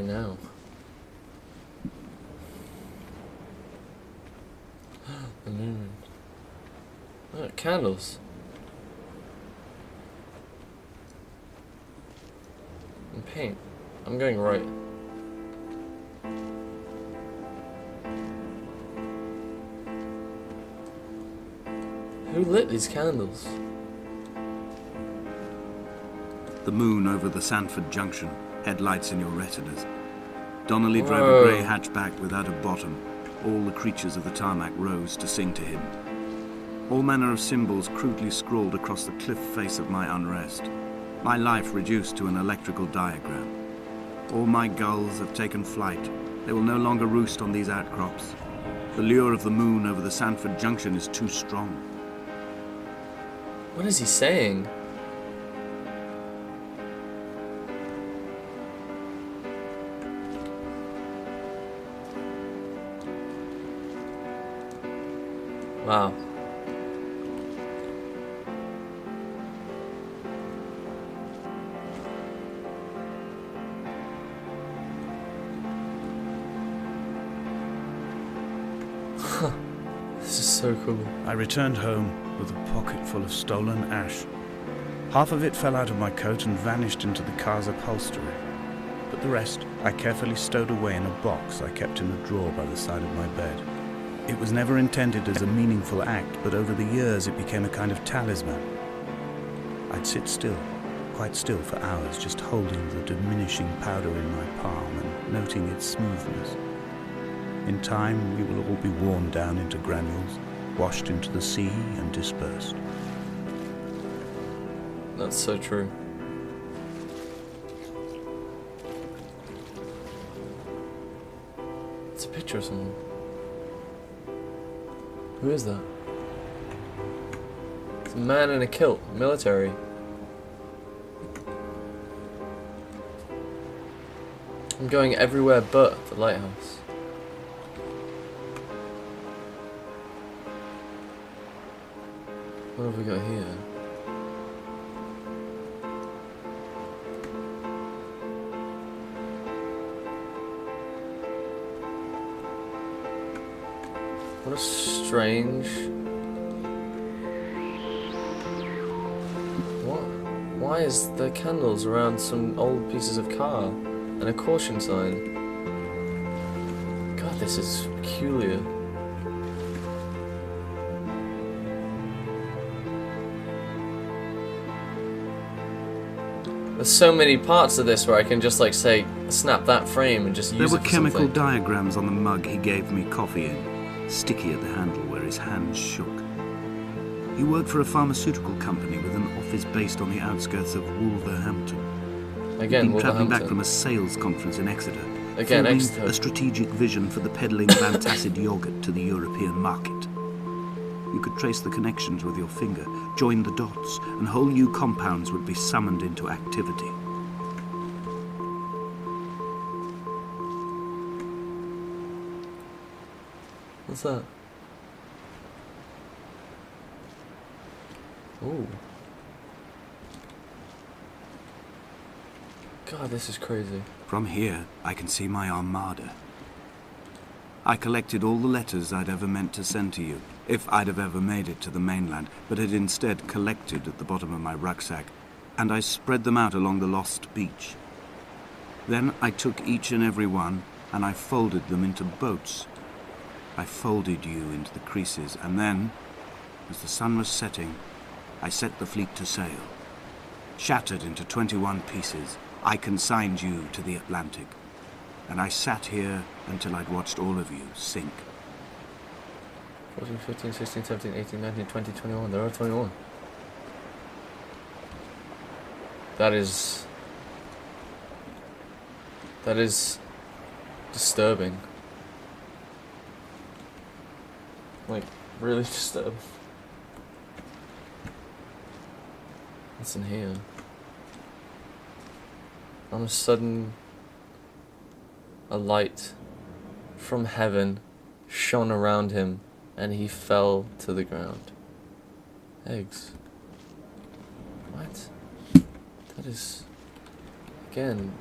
now. The moon. Oh, candles. And paint. I'm going right. Who lit these candles? The moon over the Sandford Junction, headlights in your retinas. Donnelly drove a grey hatchback without a bottom. All the creatures of the tarmac rose to sing to him. All manner of symbols crudely scrawled across the cliff face of my unrest. My life reduced to an electrical diagram. All my gulls have taken flight. They will no longer roost on these outcrops. The lure of the moon over the Sandford Junction is too strong. What is he saying? Wow. This is so cool. I returned home with a pocket full of stolen ash. Half of it fell out of my coat and vanished into the car's upholstery. But the rest I carefully stowed away in a box I kept in a drawer by the side of my bed. It was never intended as a meaningful act, but over the years it became a kind of talisman. I'd sit still, quite still for hours, just holding the diminishing powder in my palm and noting its smoothness. In time, we will all be worn down into granules, washed into the sea and dispersed. That's so true. It's a picture of someone. Who is that? It's a man in a kilt, military. I'm going everywhere but the lighthouse. What have we got here? What a strange... What? Why is there candles around some old pieces of car and a caution sign? God, this is peculiar. There's so many parts of this where I can just like say, snap that frame and just use it for something. There were chemical diagrams on the mug he gave me coffee in, sticky at the handle where his hands shook. He worked for a pharmaceutical company with an office based on the outskirts of Wolverhampton. Again, He'd been travelling back Wolverhampton. from a sales conference in Exeter, Again, forming Exeter. a strategic vision for the peddling of antacid yogurt to the European market. You could trace the connections with your finger, join the dots, and whole new compounds would be summoned into activity. What's that? Ooh. God, this is crazy. From here, I can see my armada. I collected all the letters I'd ever meant to send to you, if I'd have ever made it to the mainland, but had instead collected at the bottom of my rucksack, and I spread them out along the lost beach. Then I took each and every one, and I folded them into boats. I folded you into the creases, and then, as the sun was setting, I set the fleet to sail. Shattered into 21 pieces, I consigned you to the Atlantic, and I sat here until I'd watched all of you sink. 14, 15, 16, 17, 18, 19, 20, 21. There are 21. That is disturbing. Like, really disturbing. What's in here? On a sudden, a light from heaven shone around him, and he fell to the ground. Eggs. What? That is... Again...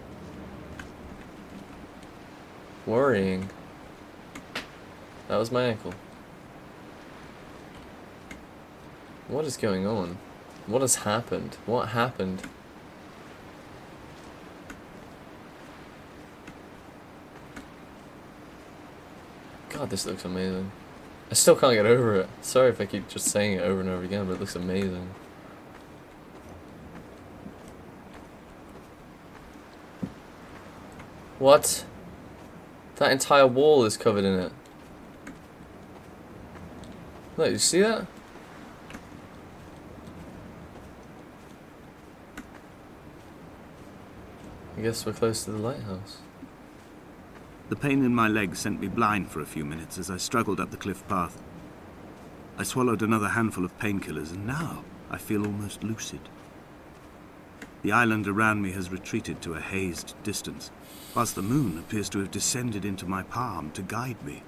worrying. That was my ankle. What is going on? What has happened? What happened? God, this looks amazing. I still can't get over it. Sorry if I keep just saying it over and over again, but it looks amazing. What? That entire wall is covered in it. Look, you see that? I guess we're close to the lighthouse. The pain in my leg sent me blind for a few minutes as I struggled up the cliff path. I swallowed another handful of painkillers, and now I feel almost lucid. The island around me has retreated to a hazed distance, whilst the moon appears to have descended into my palm to guide me.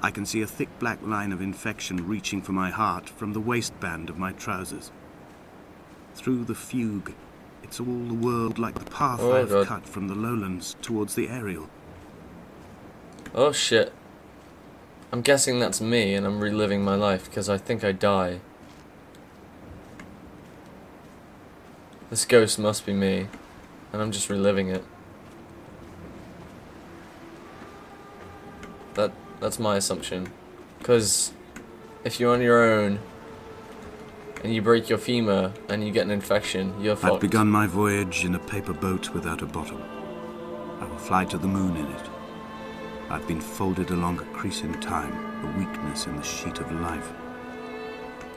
I can see a thick black line of infection reaching for my heart from the waistband of my trousers. Through the fugue, it's all the world like the path I've cut from the lowlands towards the aerial. Oh shit. I'm guessing that's me and I'm reliving my life because I think I die. This ghost must be me and I'm just reliving it. That's my assumption. Because if you're on your own and you break your femur and you get an infection, you're fucked. I've begun my voyage in a paper boat without a bottom. I will fly to the moon in it. I've been folded along a crease in time, a weakness in the sheet of life.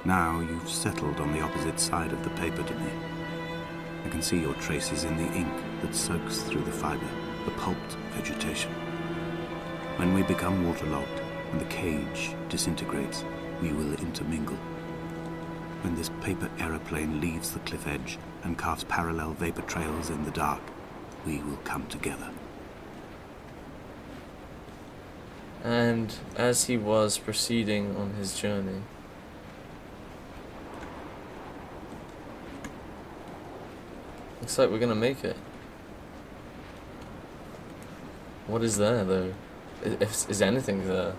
Now you've settled on the opposite side of the paper to me. I can see your traces in the ink that soaks through the fiber, the pulped vegetation. When we become waterlogged and the cage disintegrates, we will intermingle. When this paper aeroplane leaves the cliff edge and carves parallel vapor trails in the dark, we will come together. And as he was proceeding on his journey, looks like we're gonna make it. What is there though? Is anything there?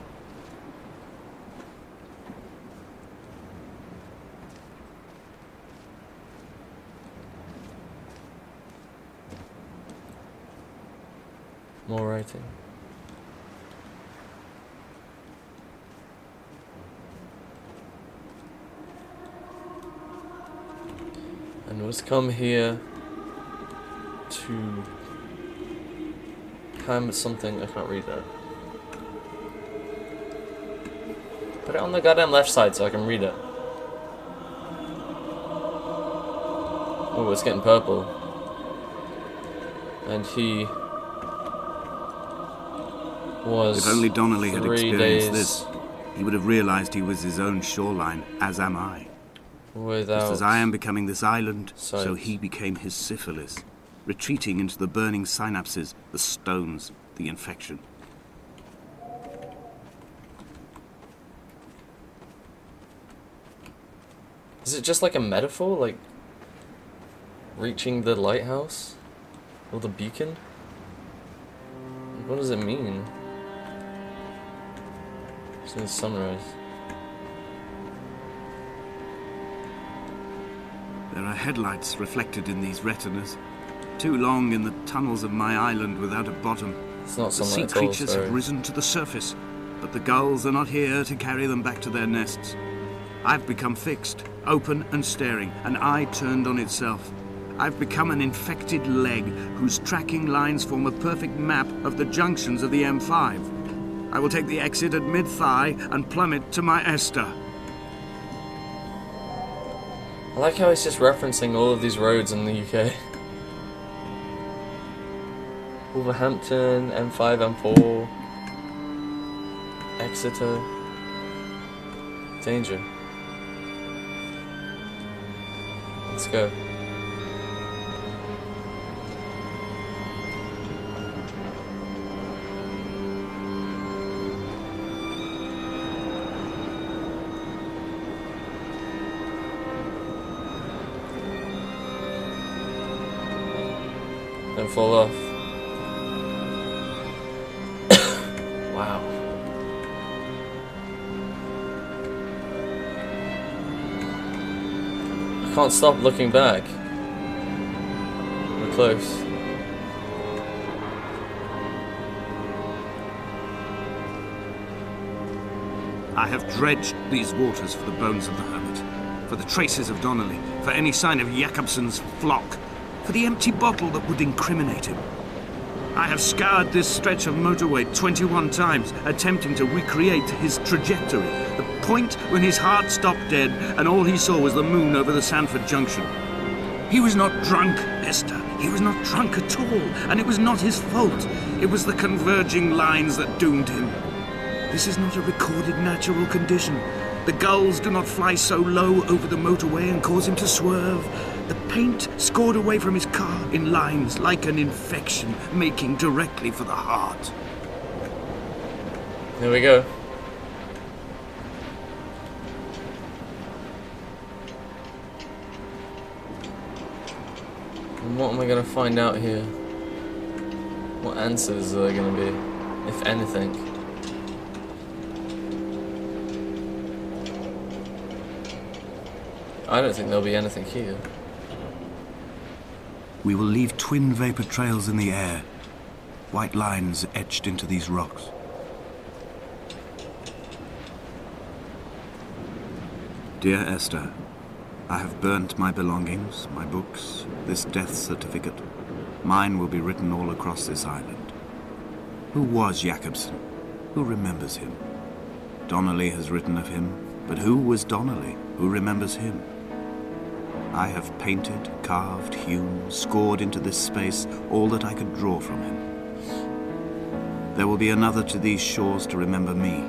More writing. And was come here to ham something. I can't read that. Put it on the goddamn left side so I can read it. Oh, it's getting purple. And he was. If only Donnelly had 3 experienced days this, he would have realized he was his own shoreline, as am I. without. Just as I am becoming this island, sight. so he became his syphilis, retreating into the burning synapses, the stones, the infection. Is it just like a metaphor, like reaching the lighthouse or the beacon? What does it mean? It's in the sunrise. There are headlights reflected in these retinas, too long in the tunnels of my island without a bottom. It's not The sea sunlight at all, creatures sorry. have risen to the surface, but the gulls are not here to carry them back to their nests. I've become fixed, open and staring, an eye turned on itself. I've become an infected leg whose tracking lines form a perfect map of the junctions of the M5. I will take the exit at mid-thigh and plummet to my Esther. I like how he's just referencing all of these roads in the UK. Wolverhampton, M5, M4, Exeter, Danger. Let's go. Don't fall off. I can't stop looking back. We're close. I have dredged these waters for the bones of the hermit, for the traces of Donnelly, for any sign of Jakobsen's flock, for the empty bottle that would incriminate him. I have scoured this stretch of motorway 21 times, attempting to recreate his trajectory, the point when his heart stopped dead and all he saw was the moon over the Sanford Junction. He was not drunk, Esther. He was not drunk at all, and it was not his fault. It was the converging lines that doomed him. This is not a recorded natural condition. The gulls do not fly so low over the motorway and cause him to swerve. The paint scored away from his car in lines like an infection, making directly for the heart. There we go. And what am I going to find out here? What answers are there going to be, if anything? I don't think there'll be anything here. We will leave twin vapor trails in the air, white lines etched into these rocks. Dear Esther, I have burnt my belongings, my books, this death certificate. Mine will be written all across this island. Who was Jakobsen? Who remembers him? Donnelly has written of him, but who was Donnelly? Who remembers him? I have painted, carved, hewn, scored into this space all that I could draw from him. There will be another to these shores to remember me.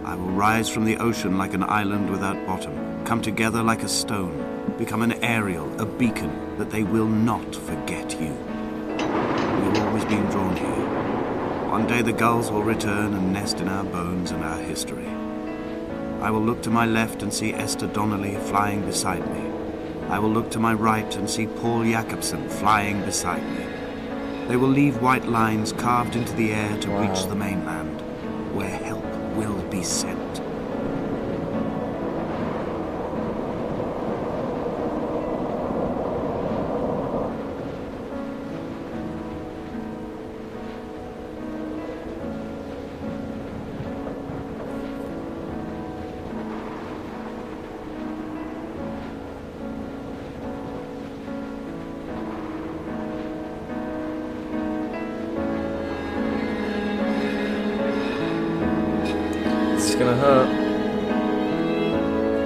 I will rise from the ocean like an island without bottom, come together like a stone, become an aerial, a beacon, that they will not forget you. We have always been drawn here. One day the gulls will return and nest in our bones and our history. I will look to my left and see Esther Donnelly flying beside me. I will look to my right and see Paul Jakobsen flying beside me. They will leave white lines carved into the air to reach the mainland, where help will be sent. It's gonna hurt.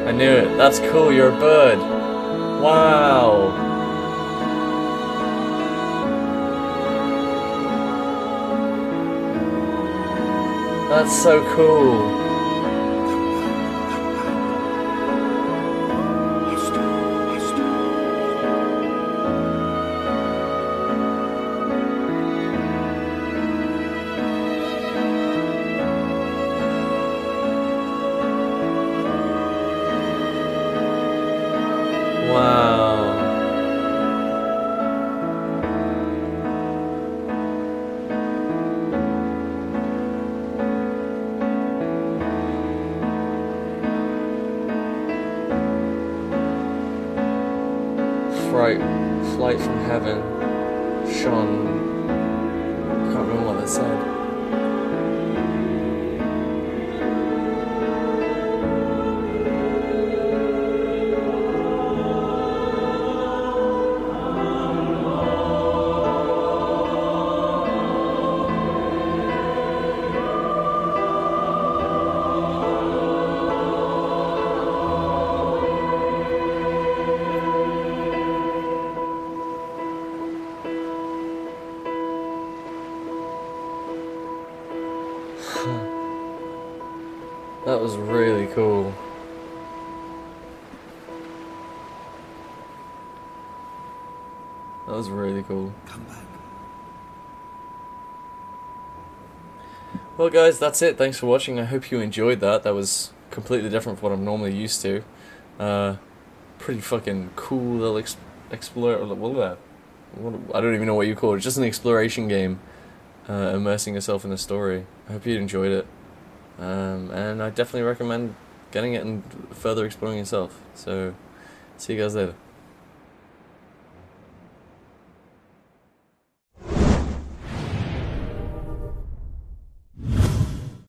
I knew it. That's cool, you're a bird. Wow. That's so cool. Wow. Flight from heaven shone. I can't remember what that said. That was really cool. That was really cool. Come back. Well guys, that's it. Thanks for watching. I hope you enjoyed that. That was completely different from what I'm normally used to. Pretty fucking cool little explore. I don't even know what you call it. It's just an exploration game. Immersing yourself in the story. I hope you enjoyed it. And I definitely recommend getting it and further exploring yourself. So, See you guys later.